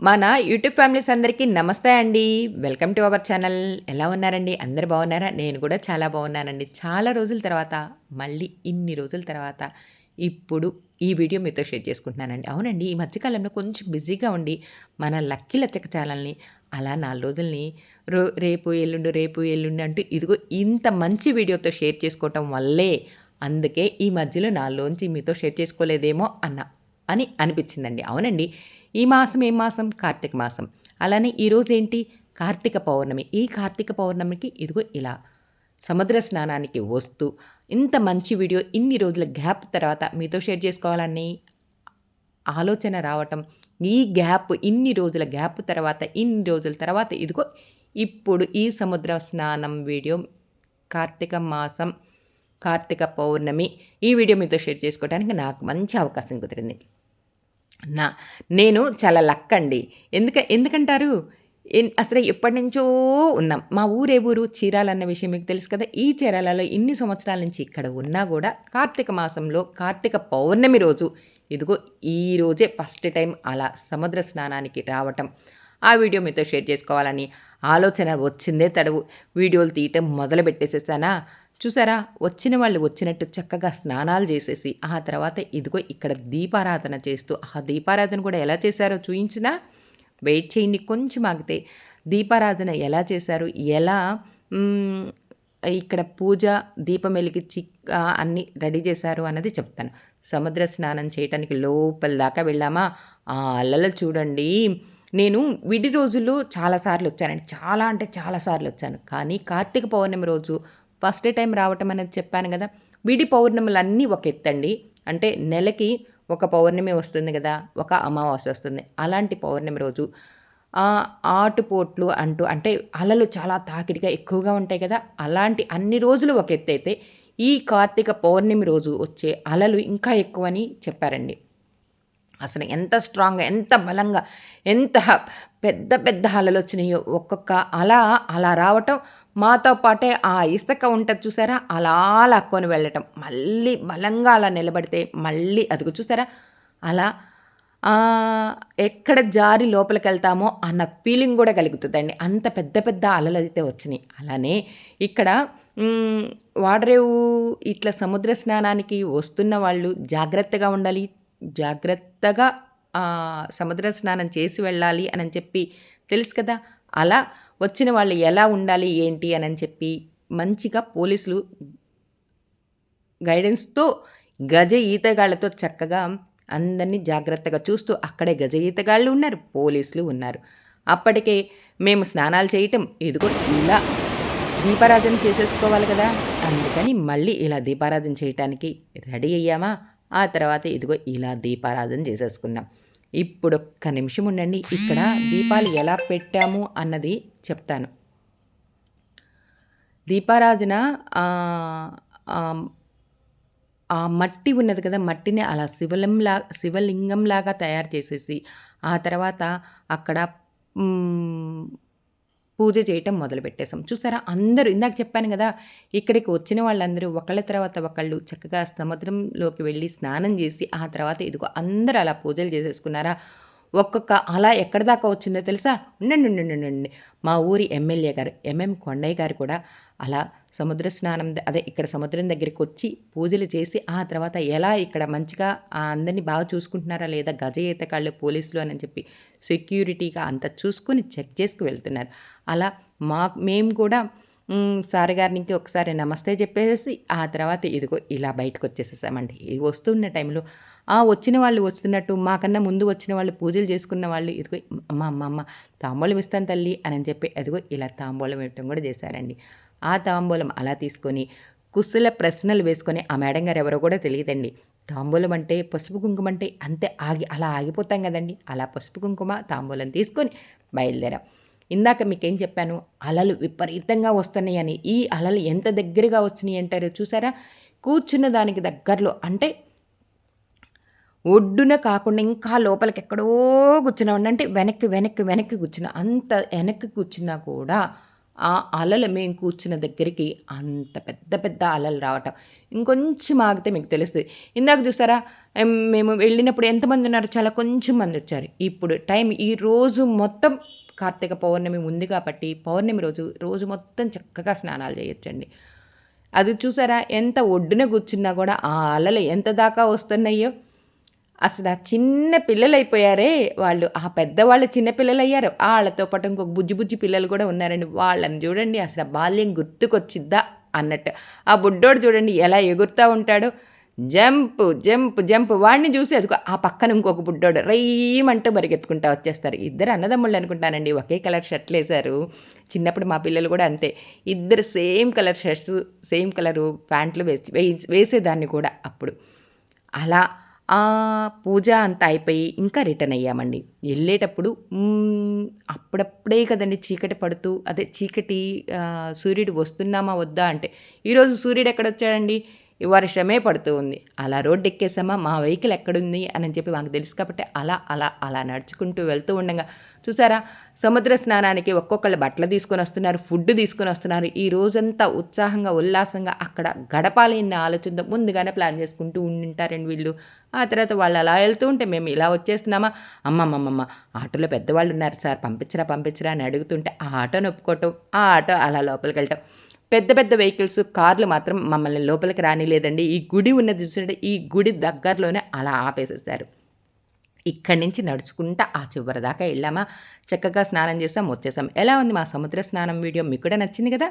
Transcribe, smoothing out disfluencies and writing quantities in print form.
మన YouTube families అందరికీ నమస్తే అండి. Welcome to our channel. ఎలా ఉన్నారండి? అందరూ బాగున్నారా? నేను కూడా చాలా బాగున్నానండి. చాలా రోజుల తర్వాత మళ్ళీ ఇన్ని రోజుల తర్వాత ఇప్పుడు ఈ వీడియో మీతో షేర్ చేసుకుంటున్నానండి. అవునండి. ఈ మధ్య కాలంలో కొంచెం బిజీగా ఉండి మన లక్కీ లచ్చక ఛానల్‌ని అలా 4 రోజుల్ని రేపు, ఎల్లుండి, రేపు, ఎల్లుండి అంటూ ఇదిగో ఇంత మంచి వీడియోతో షేర్ చేసుకోవటం వల్లే అందుకే ఈ మధ్యలో నాలోంచి మీతో షేర్ చేసుకోలేదేమో అని అనిపించిందండి. అవునండి. ఈ మాసం ఏం మాసం? కార్తీక మాసం. అలానే ఈరోజేంటి? కార్తీక పౌర్ణమి. ఈ కార్తీక పౌర్ణమికి ఇదిగో ఇలా సముద్ర స్నానానికి వస్తూ, ఇంత మంచి వీడియో ఇన్ని రోజుల గ్యాప్ తర్వాత మీతో షేర్ చేసుకోవాలని ఆలోచన రావటం, ఈ గ్యాప్ ఇన్ని రోజుల గ్యాప్ తర్వాత, ఇన్ని రోజుల తర్వాత ఇదిగో ఇప్పుడు ఈ సముద్ర స్నానం వీడియో కార్తీక మాసం, కార్తీక పౌర్ణమి ఈ వీడియో మీతో షేర్ చేసుకోవడానికి నాకు మంచి అవకాశం కుదిరింది. నా నేను చాలా లక్కండి. ఎందుకంటారు? అసలు ఎప్పటినుంచో ఉన్నాం. మా ఊరే ఊరు చీరాల అన్న విషయం మీకు తెలుసు కదా! ఈ చీరాలలో ఇన్ని సంవత్సరాల నుంచి ఇక్కడ ఉన్నా గూడా కార్తీక మాసంలో కార్తీక పౌర్ణమి రోజు ఇదిగో ఈ రోజే ఫస్ట్ టైం అలా సముద్ర స్నానానికి రావటం. ఆ వీడియో మీతో షేర్ చేసుకోవాలని ఆలోచన వచ్చిందే తడవు. వీడియోలు తీయటం మొదలుపెట్టేసేసానా, చూసారా? వచ్చిన వాళ్ళు వచ్చినట్టు చక్కగా స్నానాలు చేసేసి, ఆ తర్వాత ఇదిగో ఇక్కడ దీపారాధన చేస్తూ, ఆ దీపారాధన కూడా ఎలా చేశారో చూయించినా? వెయిట్ చేయండి కొంచెం ఆగితే. దీపారాధన ఎలా చేశారు? ఎలా హ్మ్, ఇక్కడ పూజ, దీపం వెలిగించి అన్నీ రెడీ చేశారు అన్నది చెప్తాను. సముద్ర స్నానం చేయటానికి లోపల దాకా వెళ్ళామా, ఆ అలలు చూడండి. నేను విడి రోజుల్లో చాలా సార్లు వచ్చానండి. చాలా అంటే చాలా సార్లు వచ్చాను. కానీ కార్తీక పౌర్ణమి రోజు ఫస్ట్ టైం రావటం అనేది చెప్పాను గదా! విడి పౌర్ణములన్నీ ఒక ఎత్తండి. అంటే నెలకి ఒక పౌర్ణమి వస్తుంది గదా! ఒక అమావాస్య వస్తుంది. అలాంటి పౌర్ణమి రోజు ఆటుపోట్లు అంటే అలలు చాలా తాకిడిగా ఎక్కువగా ఉంటాయి కదా! అలాంటి అన్ని రోజులు ఒక ఎత్తైతే, ఈ కార్తీక పౌర్ణమి రోజు వచ్చే అలలు ఇంకా ఎక్కువని చెప్పారండి. అసలు ఎంత స్ట్రాంగ్‌గా, ఎంత బలంగా, ఎంత పెద్ద పెద్ద అలలొచ్చినాయో. ఒక్కొక్క అలా రావటం, మాతో పాటే ఆ ఇసక ఉంటది చూసారా? అలా లాక్కొని వెళ్ళటం. మళ్ళీ బలంగా అలా నిలబడితే మళ్ళీ అదిగో చూసారా? అలా ఎక్కడ జారి లోపలికెళ్తామో అన్న ఫీలింగ్ గూడా కలుగుతదండి. అంత పెద్ద పెద్ద అలలైతే వచ్చినియి. అలానే ఇక్కడ హ్మ్, వాడరేవు ఇట్లా సముద్ర స్నానానికి వస్తున్న వాళ్ళు జాగ్రత్తగా ఉండాలి. జాగ్రత్తగా సముద్ర స్నానం చేసి వెళ్ళాలి అనని చెప్పి తెలుసు కదా! అలా వచ్చిన వాళ్ళు ఎలా ఉండాలి, ఏంటి అనని చెప్పి మంచిగా పోలీసులు గైడెన్స్‌తో గజ ఈతగాళ్ళతో చక్కగా అందరిని జాగ్రత్తగా చూస్తూ అక్కడే గజ ఈతగాళ్ళు ఉన్నారు, పోలీసులు ఉన్నారు. అప్పటికే మేము స్నానాలు చేయటం ఇదిగో ఇలా దీపారాజన చేసేసుకోవాలి కదా! అందుకని మళ్ళీ ఇలా దీపారాజన చేయటానికి రెడీ అయ్యామా, ఆ తర్వాత ఇదిగో ఇలా దీపారాధన చేసేసుకున్నాం. ఇప్పుడొక్క నిమిషం ఉండండి. ఇక్కడ దీపాలు ఎలా పెట్టాము అన్నది చెప్తాను. దీపారాజన ఆహ్, ఆహ్, ఆ మట్టి ఉన్నది కదా! మట్టిని అలా శివలింగంలాగా తయారు చేసేసి, ఆ తర్వాత అక్కడ హ్మ్. పూజ చేయటం మొదలుపెట్టేసాం. చూసారా? అందరూ ఇందాక చెప్పాను గదా! ఇక్కడికి వచ్చిన వాళ్ళందరూ ఒకళ్ళ తర్వాత ఒకళ్ళు చక్కగా సముద్రంలోకి వెళ్ళి స్నానం జేసి, ఆ తర్వాత ఇదిగో అందరూ అలా పూజలు చేసేసుకున్నారా? ఒక్కొక్క అల ఎక్కడిదాకా వచ్చిందో తెలుసా? ఉండండి. మా ఊరి ఎమ్మెల్యే గారు, కొండయ్య గారు కూడా అలా సముద్ర స్నానం అదే ఇక్కడ సముద్రం దగ్గరికొచ్చి పూజలు చేసి, ఆ తర్వాత ఎలా ఇక్కడ మంచిగా అందరిని బాగా చూసుకుంటున్నారా లేదా గజ ఈతగాళ్ళు, పోలీసులు అని చెప్పి సెక్యూరిటీగా అంతా చూసుకొని చెక్ చేసుకు వెళ్తున్నారు. అలా మేము కూడా సార్ గారికి ఒకసారి నమస్తే చెప్పేసేసి, ఆ తర్వాత ఇదిగో ఇలా బయటకొచ్చేసేసామండి. వస్తున్న టైంలో వచ్చిన వాళ్ళు వస్తున్నట్టు, మాకన్నా ముందు వచ్చిన వాళ్ళు పూజలు చేసుకున్న వాళ్ళు ఇదిగో అమ్మ తాంబూలం ఇస్తాను తల్లి అని చెప్పి అదిగో ఇలా తాంబూలం ఇవ్వటం కూడా చేశారండి. ఆ తాంబూలం అలా తీసుకొని కుశల ప్రశ్నలు వేసుకొని ఆ మేడం గారు ఎవరో కూడా తెలియదండి. తాంబూలం అంటే, పసుపు కుంకుమ అంటే అంతే అలా ఆగిపోతాం కదండీ! అలా పసుపు కుంకుమ, తాంబూలం తీసుకొని బయలుదేరాం. ఇందాక మీకేం చెప్పాను? అలలు విపరీతంగా వస్తున్నాయని. ఈ అలలు ఎంత దగ్గరగా వచ్చినియి అంటారో చూసారా? కూర్చున్న దానికి దగ్గరలో అంటే ఒడ్డున కాకుండా ఇంకా లోపలికెక్కడో కూర్చున్నామండి. అంటే వెనక్కి కూర్చున్నా. అంత వెనక్కి కూర్చున్నా కూడా ఆ అలలు మేము కూర్చున్న దగ్గరికి అంత పెద్ద పెద్ద అలలు రావటం. ఇంకొంచెం ఆగితే మీకు తెలుస్తది. ఇందాక చూసారా మేము వెళ్ళినప్పుడు ఎంతమందున్నారు? చాలా కొంచెం మందొచ్చారు. ఇప్పుడు టైం ఈ రోజు మొత్తం కార్తీక పౌర్ణమి ఉంది కాబట్టి, పౌర్ణమి రోజు, రోజు మొత్తం చక్కగా స్నానాలు చేయొచ్చండి. అది చూసారా? ఎంత ఒడ్డున కూర్చున్నా గూడా ఆ అలలు ఎంత దాకా వస్తున్నాయో. అసల చిన్న పిల్లలైపోయారే వాళ్ళు. ఆ పెద్దవాళ్ళు చిన్న పిల్లలయ్యారు. ఆళ్ళతో పాటు ఇంకొక బుజ్జి బుజ్జి పిల్లలు కూడా ఉన్నారండి. వాళ్ళని చూడండి అసల బాల్యం గుర్తుకొచ్చిద్దా అన్నట్టు. ఆ బుడ్డోడు చూడండి ఎలా ఎగురుతా ఉంటాడో. జంప్, జంప్, జంప్ వాడిని చూసి అదిగో ఆ పక్కన ఇంకొక బుడ్డోడు రైమంటూ పరిగెత్తుకుంటా వచ్చేస్తారు. ఇద్దరు అన్నదమ్ముళ్ళు అనుకుంటానండి. ఒకే కలర్ షర్ట్‌లేశారు. చిన్నప్పుడు మా పిల్లలు కూడా అంతే. ఇద్దరు same colour shirts, same colour ప్యాంట్లు వేసేదాన్ని కూడా అప్పుడు. అలా పూజ అంతా అయిపోయి ఇంకా రిటర్న్ అయ్యామండి. ఎళ్ళేటప్పుడు అప్పుడప్పుడే కదండీ చీకటి పడుతూ అదే చీకటి సూర్యుడు వస్తున్నామా వద్దా అంటే, ఈరోజు సూర్యుడెక్కడొచ్చాడండి? వర్షమే పడుతూ ఉంది. అలా రోడ్డెక్కేసామా, మా వెహికల్ ఎక్కడుంది అని చెప్పి మాకు తెలుసు కాబట్టి అలా నడుచుకుంటూ వెళ్తూ ఉండంగా చూసారా సముద్ర స్నానానికి ఒక్కొక్కళ్ళు బట్టలు తీసుకొనొస్తున్నారు, ఫుడ్ తీసుకొనొస్తున్నారు. ఈ రోజంతా ఉత్సాహంగా, ఉల్లాసంగా అక్కడ గడపాలి అన్న ఆలోచనతో ముందుగానే ప్లాన్ చేసుకుంటూ ఉండింటారండి వీళ్ళు. ఆ తర్వాత వాళ్ళు అలా వెళ్తూ ఉంటే మేము ఇలా వచ్చేస్తున్నామా, అమ్మమ్మమ్మమ్మ ఆటోలో పెద్దవాళ్ళున్నారు సార్ పంపించరా అని అడుగుతుంటే ఆ ఆటోని ఒప్పుకోవటం, ఆ ఆటో అలా లోపలికెళ్ళటం. పెద్ద పెద్ద వెహికల్స్, కార్లు మాత్రం మమ్మల్ని లోపలికి రానీలేదండి. ఈ గుడి ఉన్నది చూసారా, ఈ గుడి దగ్గరలోనే అలా ఆపేసేశారు. ఇక్కడి నుంచి నడుచుకుంటా ఆ చివరి దాకా ఎళ్ళామా, చక్కగా స్నానం చేసాం, వచ్చేసాం. ఎలా ఉంది మా సముద్ర స్నానం వీడియో మీకు కూడా నచ్చింది కదా?